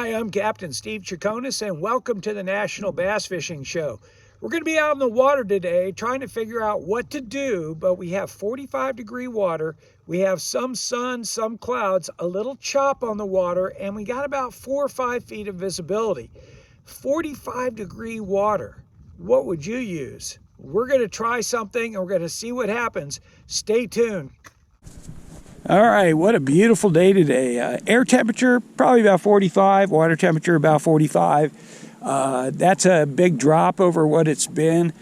Hi, I'm Captain Steve Chaconis, and welcome to the National Bass Fishing Show. We're going to be out in the water today trying to figure out what to do, but we have 45-degree water. We have some sun, some clouds, a little chop on the water, and we got about 4 or 5 feet of visibility. 45-degree water. What would you use? We're going to try something, and we're going to see what happens. Stay tuned. All right, what a beautiful day today. Air temperature, probably about 45. Water temperature, about 45. That's a big drop over what it's been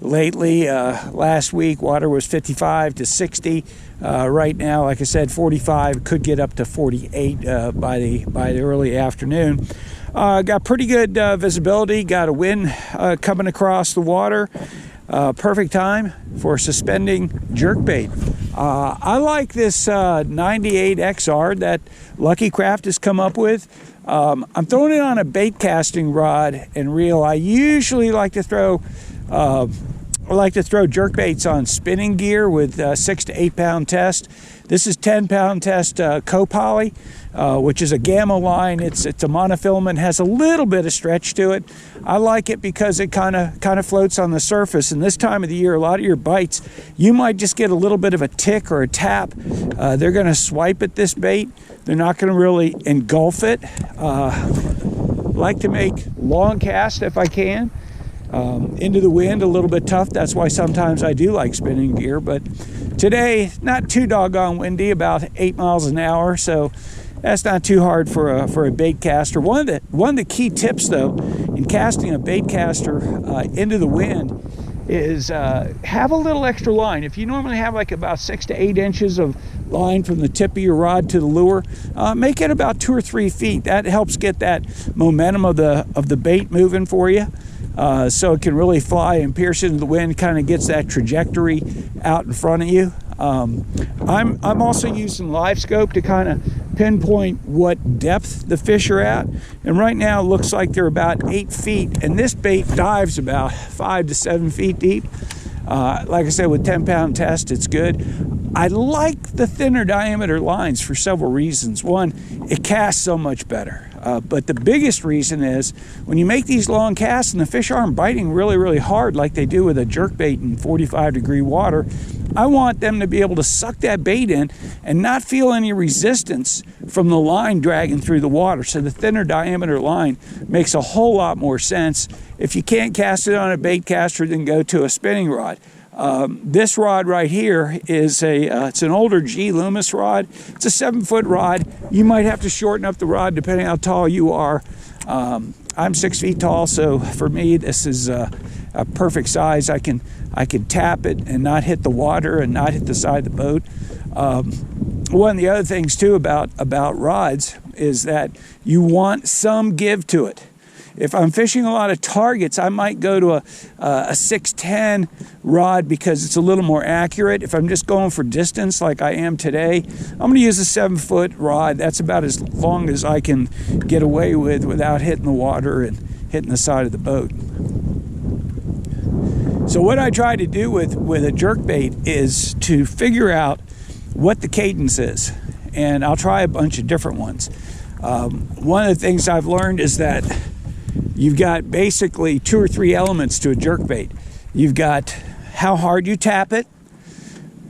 lately. Last week, water was 55 to 60. Right now, like I said, 45. Could get up to 48 by the early afternoon. Got pretty good visibility. Got a wind coming across the water. Perfect time for suspending jerkbait. I like this 98 XR that Lucky Craft has come up with. I'm throwing it on a bait casting rod and reel. I usually like to throw jerkbaits on spinning gear with 6 to 8 pound test. This is 10 pound test co-poly, which is a gamma line. It's a monofilament, has a little bit of stretch to it. I like it because it kind of floats on the surface. And this time of the year, a lot of your bites, you might just get a little bit of a tick or a tap. They're going to swipe at this bait. They're not going to really engulf it. Like to make long casts if I can. Into the wind, a little bit tough. That's why sometimes I do like spinning gear. But today, not too doggone windy, about 8 miles an hour. So that's not too hard for a bait caster. One of the key tips, though, in casting a bait caster into the wind is have a little extra line. If you normally have like about 6 to 8 inches of line from the tip of your rod to the lure, make it about 2 or 3 feet. That helps get that momentum of the bait moving for you. So it can really fly and pierce into the wind, kind of gets that trajectory out in front of you. I'm also using live scope to kind of pinpoint what depth the fish are at. And right now it looks like they're about 8 feet, and this bait dives about 5 to 7 feet deep. Like I said, with 10 pound test, it's good. I like the thinner diameter lines for several reasons. One, it casts so much better. But the biggest reason is when you make these long casts and the fish aren't biting really, really hard like they do with a jerkbait in 45-degree water, I want them to be able to suck that bait in and not feel any resistance from the line dragging through the water. So the thinner diameter line makes a whole lot more sense. If you can't cast it on a bait caster, then go to a spinning rod. This rod right here is it's an older G Loomis rod. It's a 7-foot rod. You might have to shorten up the rod depending how tall you are. I'm 6 feet tall, so for me this is a perfect size. I can tap it and not hit the water and not hit the side of the boat. One of the other things too about rods is that you want some give to it. If I'm fishing a lot of targets, I might go to a 610 rod because it's a little more accurate. If I'm just going for distance like I am today, I'm going to use a 7-foot rod. That's about as long as I can get away with without hitting the water and hitting the side of the boat. So what I try to do with a jerkbait is to figure out what the cadence is. And I'll try a bunch of different ones. One of the things I've learned is that you've got basically 2 or 3 elements to a jerkbait. You've got how hard you tap it,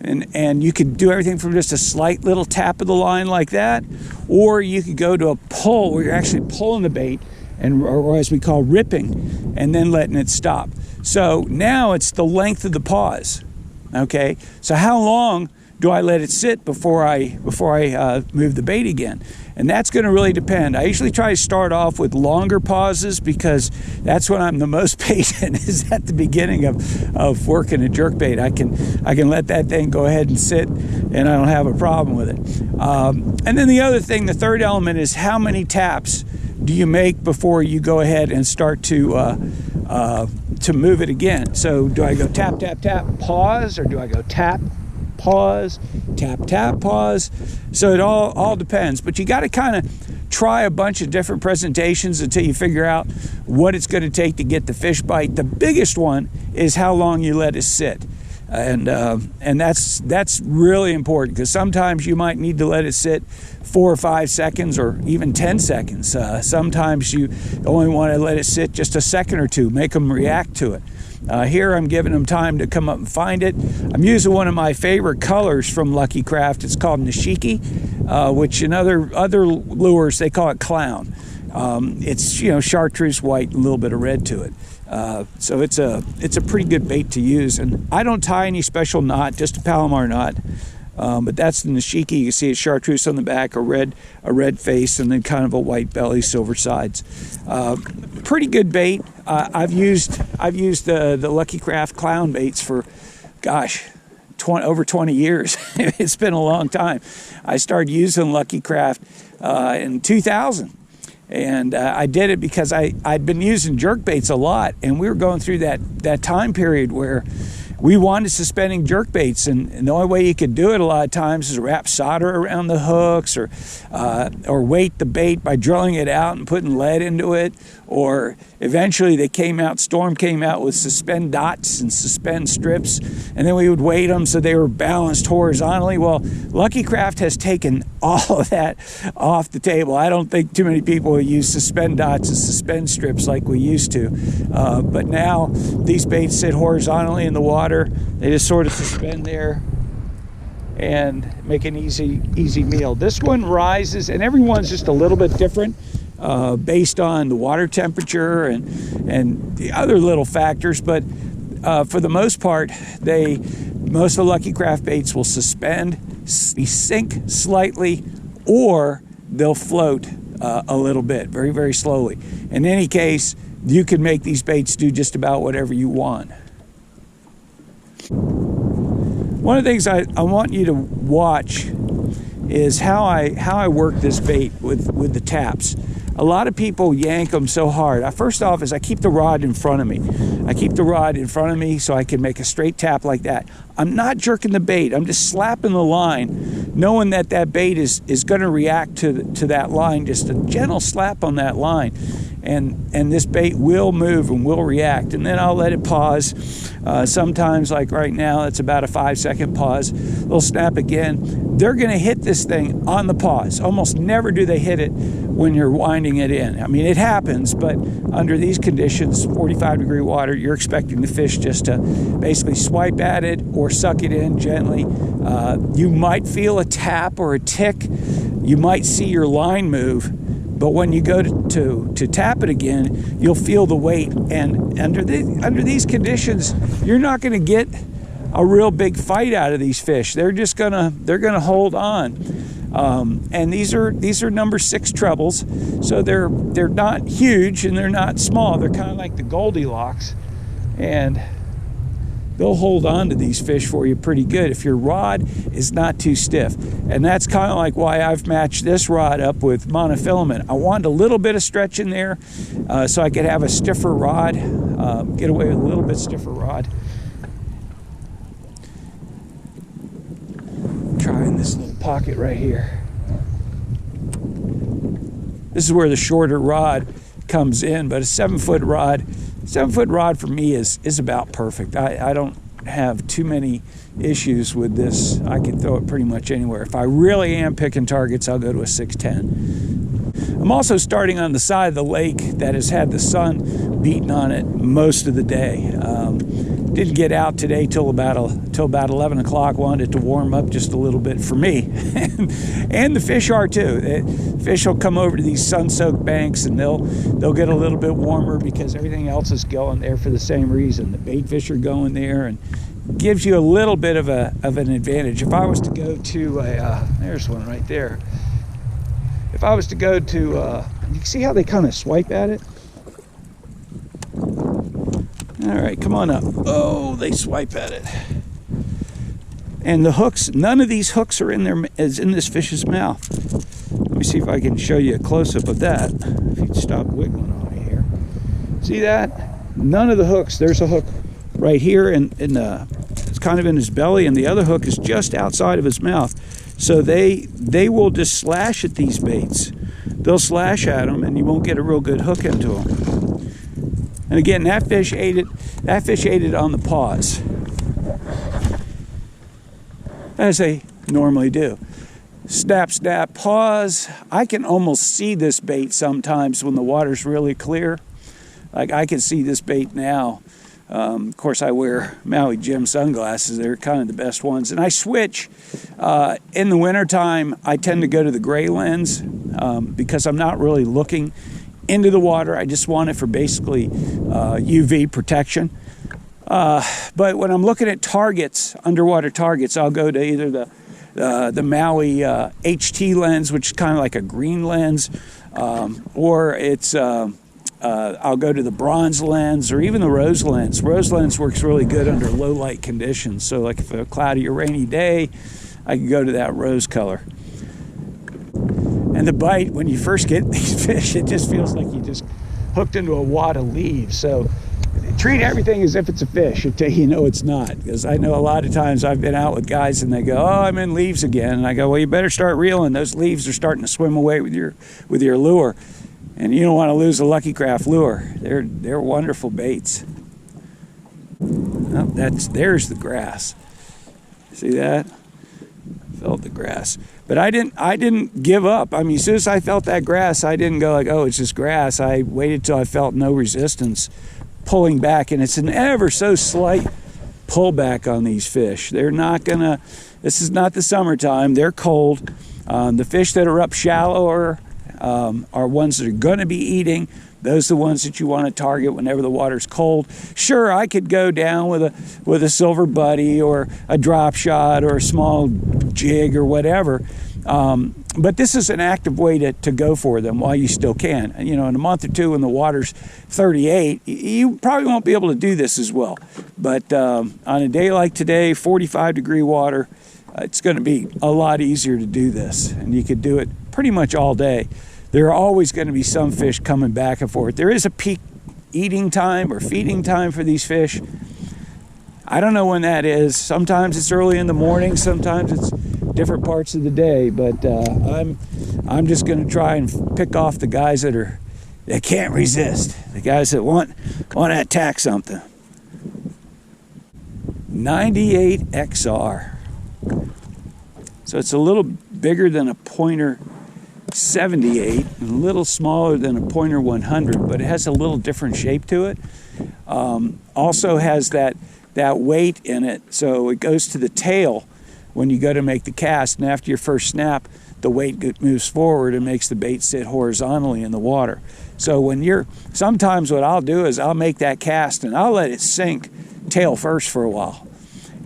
and you can do everything from just a slight little tap of the line like that, or you could go to a pull where you're actually pulling the bait, or as we call ripping, and then letting it stop. So now it's the length of the pause. Okay, so how long do I let it sit before I move the bait again? And that's going to really depend. I usually try to start off with longer pauses because that's when I'm the most patient, is at the beginning of working a jerkbait. I can let that thing go ahead and sit, and I don't have a problem with it. And then the other thing, the third element, is how many taps do you make before you go ahead and start to move it again? So do I go tap, tap, tap, pause, or do I go tap, pause, tap, tap, pause? So it all depends, but you got to kind of try a bunch of different presentations until you figure out what it's going to take to get the fish bite. The biggest one is how long you let it sit. And that's really important, because sometimes you might need to let it sit 4 or 5 seconds or even 10 seconds. Sometimes you only want to let it sit just a second or two, make them react to it. Here I'm giving them time to come up and find it. I'm using one of my favorite colors from Lucky Craft. It's called NISHIKI, which in other lures they call it clown. It's, you know, chartreuse white, a little bit of red to it. So it's a pretty good bait to use. And I don't tie any special knot, just a Palomar knot. But that's the NISHIKI. You can see it's chartreuse on the back, a red face, and then kind of a white belly, silver sides. Pretty good bait. I've used the Lucky Craft clown baits for, gosh, over 20 years. It's been a long time. I started using Lucky Craft in 2000. And I did it because I'd been using jerkbaits a lot, and we were going through that time period where we wanted suspending jerkbaits, and the only way you could do it a lot of times is wrap solder around the hooks, or weight the bait by drilling it out and putting lead into it. Or eventually Storm came out with suspend dots and suspend strips, and then we would weight them so they were balanced horizontally. Well, Lucky Craft has taken all of that off the table. I don't think too many people use suspend dots and suspend strips like we used to. But now these baits sit horizontally in the water. They just sort of suspend there and make an easy meal. This one rises, and everyone's just a little bit different based on the water temperature and the other little factors. But for the most part, most of the Lucky Craft baits will suspend, sink slightly, or they'll float a little bit, very, very slowly. In any case, you can make these baits do just about whatever you want. One of the things I want you to watch is how I work this bait with the taps. A lot of people yank them so hard. First off is I keep the rod in front of me. I keep the rod in front of me so I can make a straight tap like that. I'm not jerking the bait. I'm just slapping the line, knowing that bait is going to react to that line. Just a gentle slap on that line. And this bait will move and will react. And then I'll let it pause. Sometimes, like right now, it's about a 5-second pause. They'll snap again. They're going to hit this thing on the pause. Almost never do they hit it when you're winding it in. I mean, it happens, but under these conditions, 45-degree water, you're expecting the fish just to basically swipe at it or suck it in gently. You might feel a tap or a tick. You might see your line move. But when you go to tap it again, you'll feel the weight. And under these conditions, you're not going to get a real big fight out of these fish. They're just gonna hold on. And these are number 6 trebles, so they're not huge and they're not small. They're kind of like the Goldilocks, and they'll hold on to these fish for you pretty good if your rod is not too stiff. And that's kind of like why I've matched this rod up with monofilament. I wanted a little bit of stretch in there so I could have a stiffer rod, get away with a little bit stiffer rod. Trying this little pocket right here. This is where the shorter rod comes in, but a 7-foot rod. 7-foot rod for me is about perfect. I don't have too many issues with this. I can throw it pretty much anywhere. If I really am picking targets, I'll go to a 610. I'm also starting on the side of the lake that has had the sun beating on it most of the day. Didn't get out today till about 11 o'clock. Wanted it to warm up just a little bit for me. And the fish are too. The fish will come over to these sun-soaked banks and they'll get a little bit warmer because everything else is going there for the same reason. The bait fish are going there, and gives you a little bit of an advantage. If I was to go to there's one right there. If I was to go to, you see how they kind of swipe at it? All right, come on up. Oh, they swipe at it. And the hooks, none of these hooks are in this fish's mouth. Let me see if I can show you a close-up of that. If you'd stop wiggling on me here. See that? None of the hooks. There's a hook right here, and it's kind of in his belly, and the other hook is just outside of his mouth. So they will just slash at these baits. They'll slash at them, and you won't get a real good hook into them. And again, that fish ate it on the pause. as they normally do. Snap, snap, pause. I can almost see this bait sometimes when the water's really clear. Like I can see this bait now. Of course, I wear Maui Jim sunglasses. They're kind of the best ones. And I switch. In the wintertime, I tend to go to the gray lens because I'm not really looking into the water. I just want it for basically UV protection. But when I'm looking at targets, underwater targets, I'll go to either the Maui HT lens, which is kind of like a green lens, or it's I'll go to the bronze lens or even the rose lens. Rose lens works really good under low light conditions. So like if a cloudy or rainy day, I can go to that rose color. And the bite, when you first get these fish, it just feels like you just hooked into a wad of leaves. So treat everything as if it's a fish until you know it's not. Because I know a lot of times I've been out with guys and they go, oh, I'm in leaves again. And I go, well, you better start reeling. Those leaves are starting to swim away with your lure. And you don't want to lose a Lucky Craft lure. They're wonderful baits. Oh, there's the grass. See that? Felt the grass. But I didn't give up. I mean, as soon as I felt that grass, I didn't go like, oh, it's just grass. I waited till I felt no resistance, pulling back. And it's an ever so slight pullback on these fish. They're not gonna, this is not the summertime. They're cold. The fish that are up shallower are ones that are going to be eating. Those are the ones that you want to target whenever the water's cold. Sure, I could go down with a silver buddy or a drop shot or a small jig or whatever. But this is an active way to go for them while you still can. You know, in a month or two when the water's 38, you probably won't be able to do this as well. But on a day like today, 45-degree water, it's going to be a lot easier to do this. And you could do it pretty much all day. There are always going to be some fish coming back and forth. There is a peak eating time or feeding time for these fish. I don't know when that is. Sometimes it's early in the morning, sometimes it's different parts of the day, but I'm just going to try and pick off the guys that can't resist, the guys that want to attack something. 98 XR. So it's a little bigger than a pointer 78, and a little smaller than a pointer 100, but it has a little different shape to it. Also has that weight in it, so it goes to the tail when you go to make the cast, and after your first snap, the weight moves forward and makes the bait sit horizontally in the water. So sometimes what I'll do is I'll make that cast and I'll let it sink tail first for a while.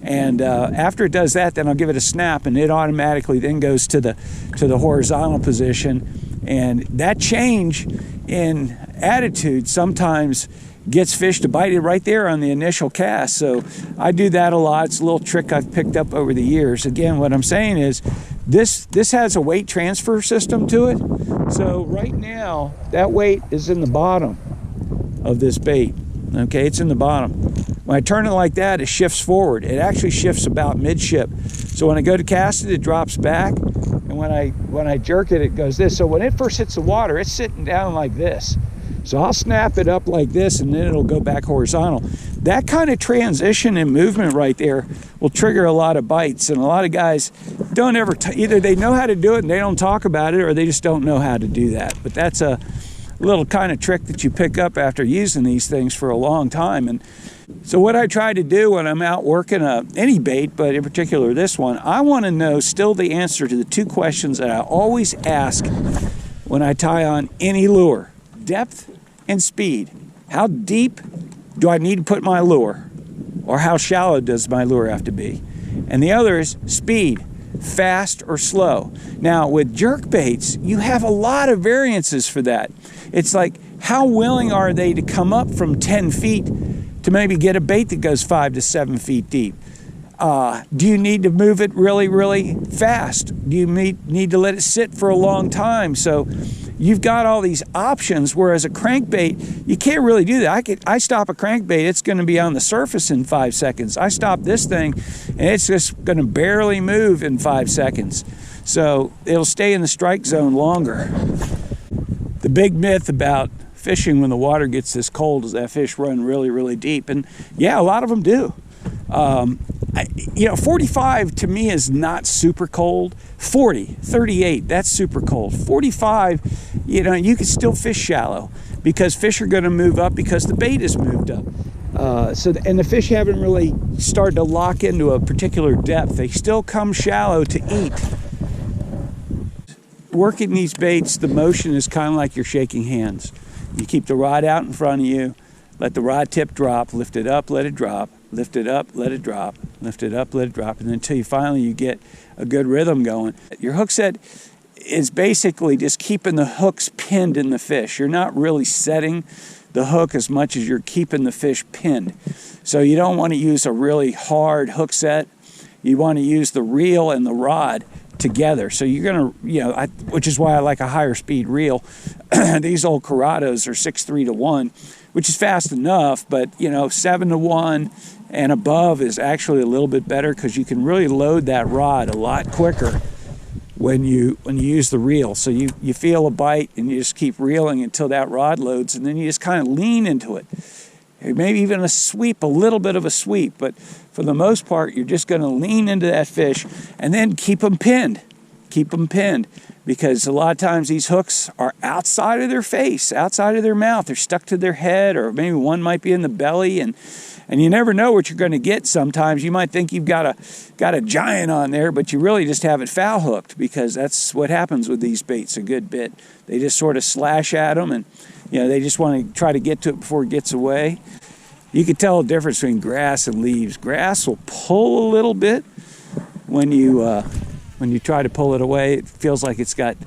And after it does that, then I'll give it a snap, and it automatically then goes to the horizontal position. And that change in attitude sometimes gets fish to bite it right there on the initial cast. So I do that a lot. It's a little trick I've picked up over the years. Again, what I'm saying is this has a weight transfer system to it. So right now, that weight is in the bottom of this bait. Okay, it's in the bottom. When I turn it like that, it shifts forward. It actually shifts about midship. So when I go to cast it, it drops back. And when I jerk it, it goes this. So when it first hits the water, it's sitting down like this. So I'll snap it up like this, and then it'll go back horizontal. That kind of transition and movement right there will trigger a lot of bites. And a lot of guys don't ever, either they know how to do it and they don't talk about it, or they just don't know how to do that. But that's a little kind of trick that you pick up after using these things for a long time. And so what I try to do when I'm out working any bait, but in particular this one, I want to know still the answer to the two questions that I always ask when I tie on any lure: depth and speed. How deep do I need to put my lure? Or how shallow does my lure have to be? And the other is speed, fast or slow. Now with jerk baits, you have a lot of variances for that. It's like, how willing are they to come up from 10 feet to maybe get a bait that goes 5 to 7 feet deep? Do you need to move it really, really fast? Do you need to let it sit for a long time? So you've got all these options, whereas a crankbait, you can't really do that. I stop a crankbait, it's going to be on the surface in 5 seconds. I stop this thing, and it's just going to barely move in 5 seconds. So it'll stay in the strike zone longer. The big myth about fishing when the water gets this cold is that fish run really, really deep. And yeah, a lot of them do. 45 to me is not super cold. 40, 38, that's super cold. 45, you can still fish shallow because fish are going to move up because the bait is moved up. And the fish haven't really started to lock into a particular depth. They still come shallow to eat. Working these baits, the motion is kind of like you're shaking hands. You keep the rod out in front of you, let the rod tip drop, lift it up, let it drop, lift it up, let it drop, lift it up, let it drop, and then until you get a good rhythm going. Your hook set is basically just keeping the hooks pinned in the fish. You're not really setting the hook as much as you're keeping the fish pinned. So you don't want to use a really hard hook set. You want to use the reel and the rod together. So you're going to, which is why I like a higher speed reel. These old Corrados are 6.3 to 1, which is fast enough, but 7 to 1 and above is actually a little bit better because you can really load that rod a lot quicker when you use the reel. So you feel a bite and you just keep reeling until that rod loads, and then you just kind of lean into it. Maybe even a sweep, a little bit of a sweep, but for the most part, you're just going to lean into that fish and then keep them pinned. Keep them pinned, because a lot of times these hooks are outside of their face, outside of their mouth. They're stuck to their head, or maybe one might be in the belly, and you never know what you're going to get sometimes. You might think you've got a giant on there, but you really just have it foul hooked, because that's what happens with these baits a good bit. They just sort of slash at them, and they just want to try to get to it before it gets away. You can tell the difference between grass and leaves. Grass will pull a little bit when you try to pull it away. It feels like it's got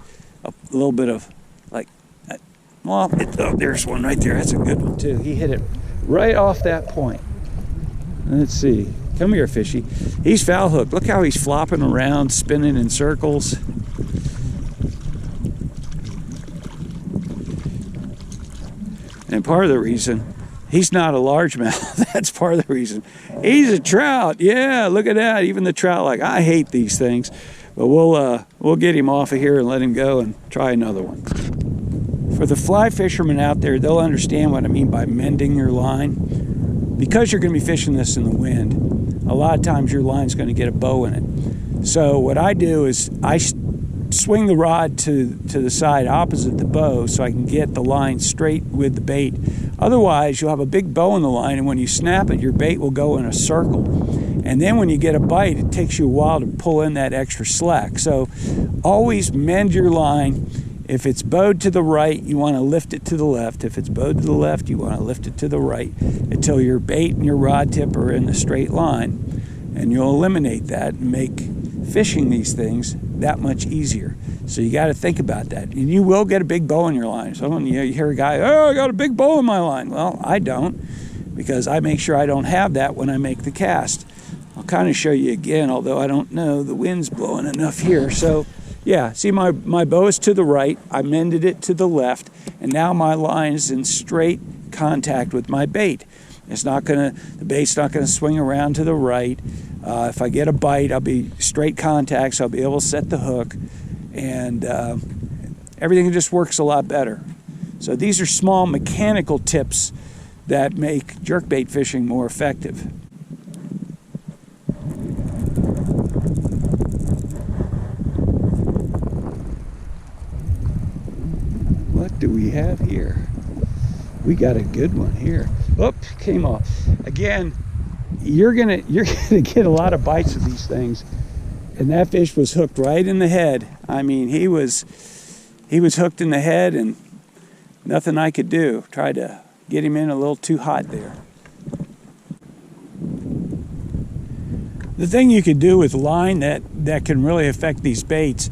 a little bit of there's one right there. That's a good one too. He hit it right off that point. Let's see. Come here, fishy. He's foul hooked. Look how he's flopping around, spinning in circles. And part of the reason he's not a largemouth, that's part of the reason. He's a trout. Yeah, look at that. Even the trout, I hate these things. But we'll get him off of here and let him go and try another one. For the fly fishermen out there, they'll understand what I mean by mending your line. Because you're going to be fishing this in the wind, a lot of times your line's going to get a bow in it. So what I do is I swing the rod to the side opposite the bow so I can get the line straight with the bait. Otherwise, you'll have a big bow in the line, and when you snap it, your bait will go in a circle. And then when you get a bite, it takes you a while to pull in that extra slack. So always mend your line. If it's bowed to the right, you want to lift it to the left. If it's bowed to the left, you want to lift it to the right until your bait and your rod tip are in the straight line. And you'll eliminate that and make fishing these things that much easier. So you got to think about that. And you will get a big bow in your line. So when you hear a guy, oh, I got a big bow in my line. Well, I don't, because I make sure I don't have that when I make the cast. I'll kind of show you again, although I don't know. The wind's blowing enough here. So yeah, see my bow is to the right. I mended it to the left. And now my line is in straight contact with my bait. The bait's not going to swing around to the right. If I get a bite, I'll be straight contact, so I'll be able to set the hook, and everything just works a lot better. So these are small mechanical tips that make jerkbait fishing more effective. What do we have here? We got a good one here. Oops, came off. Again, you're gonna get a lot of bites of these things, and that fish was hooked right in the head. I mean, he was hooked in the head, and nothing I could do. Tried to get him in a little too hot there. The thing you can do with line that can really affect these baits,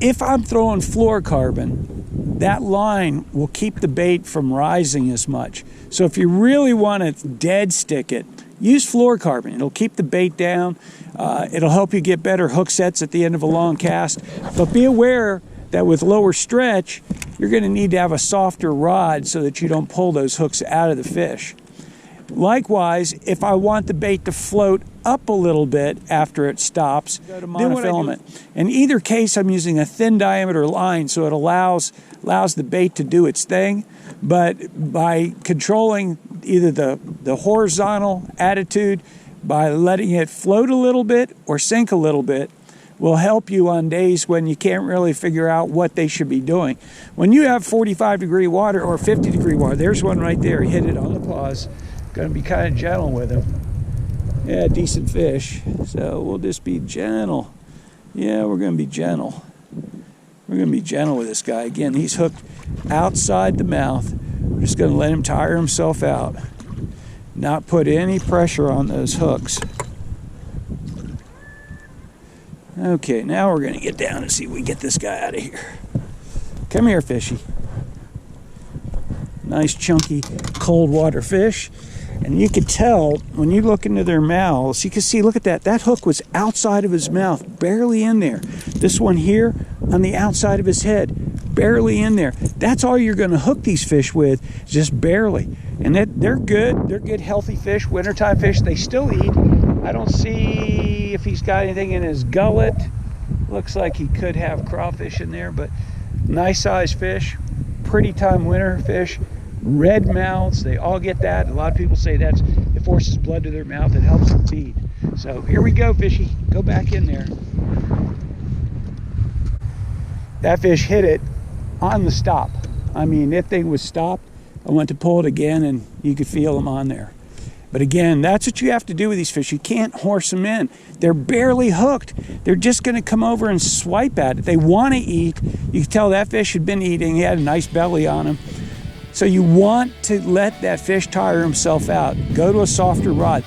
if I'm throwing fluorocarbon, that line will keep the bait from rising as much. So if you really want to dead stick it, use fluorocarbon. It'll keep the bait down. It'll help you get better hook sets at the end of a long cast. But be aware that with lower stretch, you're going to need to have a softer rod so that you don't pull those hooks out of the fish. Likewise, if I want the bait to float up a little bit after it stops, then monofilament. In either case, I'm using a thin diameter line, so it allows the bait to do its thing. But by controlling either the horizontal attitude by letting it float a little bit or sink a little bit will help you on days when you can't really figure out what they should be doing. When you have 45-degree water or 50-degree water, there's one right there. He hit it on the paws. Going to be kind of gentle with him. Yeah, decent fish. So we'll just be gentle. Yeah, we're going to be gentle. We're going to be gentle with this guy. Again, he's hooked outside the mouth. We're just going to let him tire himself out. Not put any pressure on those hooks. Okay, now we're going to get down and see if we can get this guy out of here. Come here, fishy. Nice, chunky, cold water fish. And you can tell when you look into their mouths, you can see, look at that. That hook was outside of his mouth, barely in there. This one here on the outside of his head, barely in there. That's all you're going to hook these fish with, just barely. And they're good. They're good, healthy fish, wintertime fish. They still eat. I don't see if he's got anything in his gullet. Looks like he could have crawfish in there, but nice sized fish. Pretty time winter fish. Red mouths, they all get that. A lot of people say it forces blood to their mouth. It helps them feed. So here we go, fishy. Go back in there. That fish hit it on the stop. I mean, that thing was stopped. I went to pull it again, and you could feel them on there. But again, that's what you have to do with these fish. You can't horse them in. They're barely hooked. They're just going to come over and swipe at it. They want to eat. You can tell that fish had been eating. He had a nice belly on him. So you want to let that fish tire himself out. Go to a softer rod.